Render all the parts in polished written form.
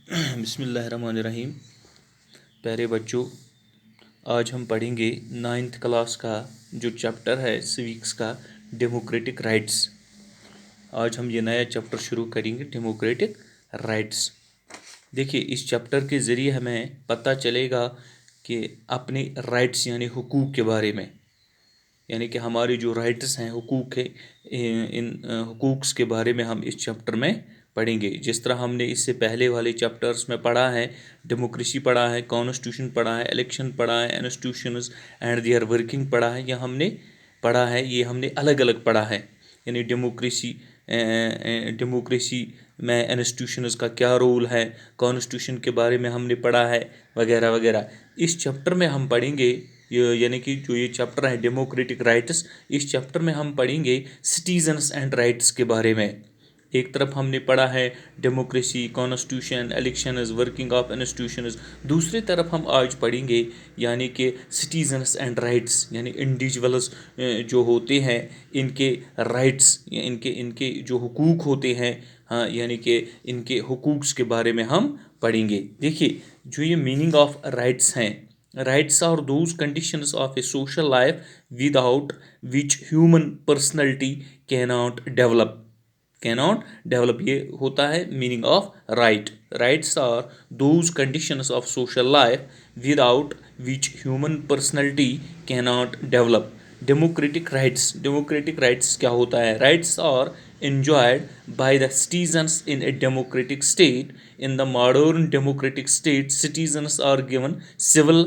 बिस्मिल्लाहिर्रहमानिर्रहीम। प्यारे बच्चों, आज हम पढ़ेंगे 9th क्लास का जो चैप्टर है सिविक्स का, डेमोक्रेटिक राइट्स। आज हम ये नया चैप्टर शुरू करेंगे, डेमोक्रेटिक राइट्स। देखिए, इस चैप्टर के ज़रिए हमें पता चलेगा कि अपने राइट्स यानी हुकूक के बारे में, यानी कि हमारे जो राइट्स हैं, हुकूक है, इन हुकूक्स के बारे में हम इस चैप्टर में पढ़ेंगे। जिस तरह हमने इससे पहले वाले चैप्टर्स में पढ़ा है, डेमोक्रेसी पढ़ा है, कॉन्स्टिट्यूशन पढ़ा है, इलेक्शन पढ़ा है, इंस्टीट्यूशंस एंड देयर वर्किंग पढ़ा है, यह हमने पढ़ा है, ये हमने अलग अलग पढ़ा है। यानी डेमोक्रेसी में इंस्टीट्यूशंस का क्या रोल है, कॉन्स्टिट्यूशन के बारे में हमने पढ़ा है, वगैरह वगैरह। इस चैप्टर में हम पढ़ेंगे, यानी कि जो ये चैप्टर है डेमोक्रेटिक राइट्स, इस चैप्टर में हम पढ़ेंगे सिटीजन्स एंड राइट्स के बारे में। एक तरफ हमने पढ़ा है democracy, constitution, elections, working of institutions. दूसरी तरफ हम आज पढ़ेंगे यानी कि सिटीजन्स एंड राइट्स, यानी इंडिविजुअल्स जो होते हैं, इनके राइट्स, इनके इनके जो हुकूक होते हैं, हाँ, यानी कि इनके हुकूक्स के बारे में हम पढ़ेंगे। देखिए, जो ये मीनिंग ऑफ राइट्स हैं, rights are those conditions of a social life without which human personality cannot develop ये होता है meaning of right. Rights are those conditions of social life without which human personality cannot develop. Democratic rights क्या होता है? Rights are enjoyed by the citizens in a democratic state. In the modern democratic state, citizens are given civil,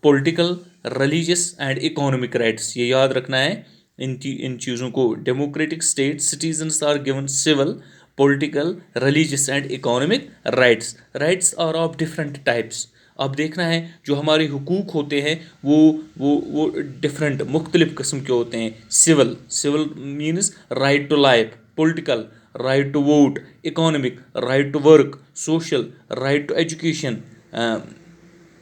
political, religious and economic rights. ये याद रखना है इन चीज़ों को। Democratic state, citizens are given civil, political, religious and economic rights. Rights are of different types. अब देखना है जो हमारे हुकूक होते हैं वो डिफरेंट, मुख्तलिफ किस्म के होते हैं। Civil means right to life, political right to vote, economic right to work, social right to education,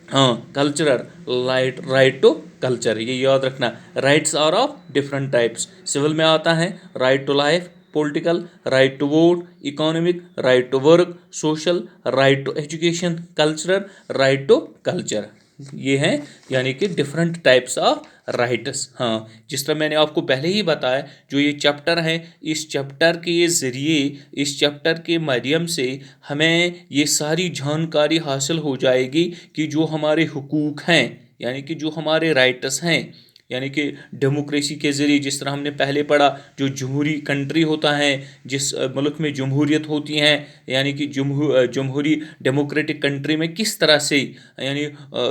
हाँ, कल्चरल राइट टू कल्चर। ये याद रखना, rights are of different types. Civil में आता है right to life, political right to vote, economic right to work, social right to education, cultural right to culture. ये हैं यानी कि डिफरेंट टाइप्स ऑफ राइट्स। हाँ, जिस तरह मैंने आपको पहले ही बताया, जो ये चैप्टर है, इस चैप्टर के ज़रिए, इस चैप्टर के माध्यम से हमें ये सारी जानकारी हासिल हो जाएगी कि जो हमारे हुकूक हैं, यानी कि जो हमारे राइट्स हैं, यानी कि डेमोक्रेसी के ज़रिए, जिस तरह हमने पहले पढ़ा, जो जमहूरी कंट्री होता है, जिस मुल्क में जमहूरियत होती है, यानी कि जमहूरी डेमोक्रेटिक कंट्री में किस तरह से, यानी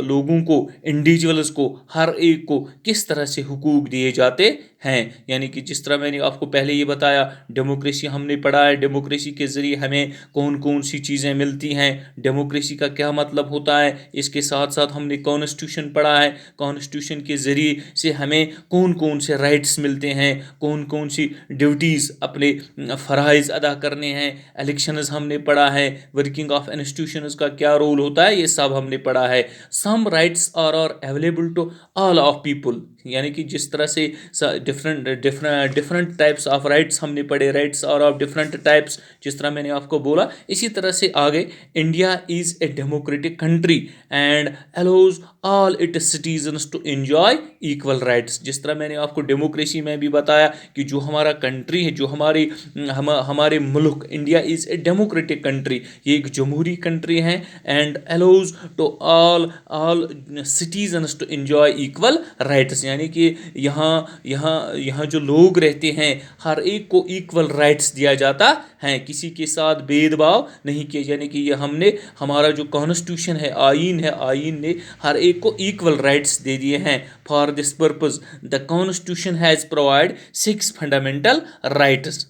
लोगों को, इंडिविजुअल्स को, हर एक को किस तरह से हुकूक दिए जाते हैं। यानी कि जिस तरह मैंने आपको पहले ये बताया, डेमोक्रेसी हमने पढ़ा है, डेमोक्रेसी के ज़रिए हमें कौन कौन सी चीज़ें मिलती हैं, डेमोक्रेसी का क्या मतलब होता है। इसके साथ साथ हमने कॉन्स्टिट्यूशन पढ़ा है, कॉन्स्टिट्यूशन के ज़रिए से हमें कौन कौन से राइट्स मिलते हैं, कौन कौन सी ड्यूटीज़, अपने फ़राइज़ अदा करने हैं। इलेक्शंस हमने पढ़ा है, वर्किंग ऑफ इंस्टीट्यूशंस का क्या रोल होता है, ये सब हमने पढ़ा है। Some rights are available to all of people, यानी कि जिस तरह से डिफरेंट टाइप्स ऑफ राइट्स हमने पढ़े, rights are of different types, जिस तरह मैंने आपको बोला। इसी तरह से आगे, India is a democratic country and allows all its citizens to enjoy equal rights. जिस तरह मैंने आपको डेमोक्रेसी में भी बताया कि जो हमारा कंट्री है, जो हमारे मुल्क, India is a democratic country, ये एक जमहूरी कंट्री है, and allows to all citizens to enjoy equal rights, यानी कि यहाँ जो लोग रहते हैं, हर एक को इक्वल राइट्स दिया जाता है, किसी के साथ भेदभाव नहीं किया। यानी कि ये हमारा जो कॉन्स्टिट्यूशन है, आईन ने हर एक को इक्वल राइट्स दे दिए हैं। For this purpose the constitution has provide 6 fundamental rights.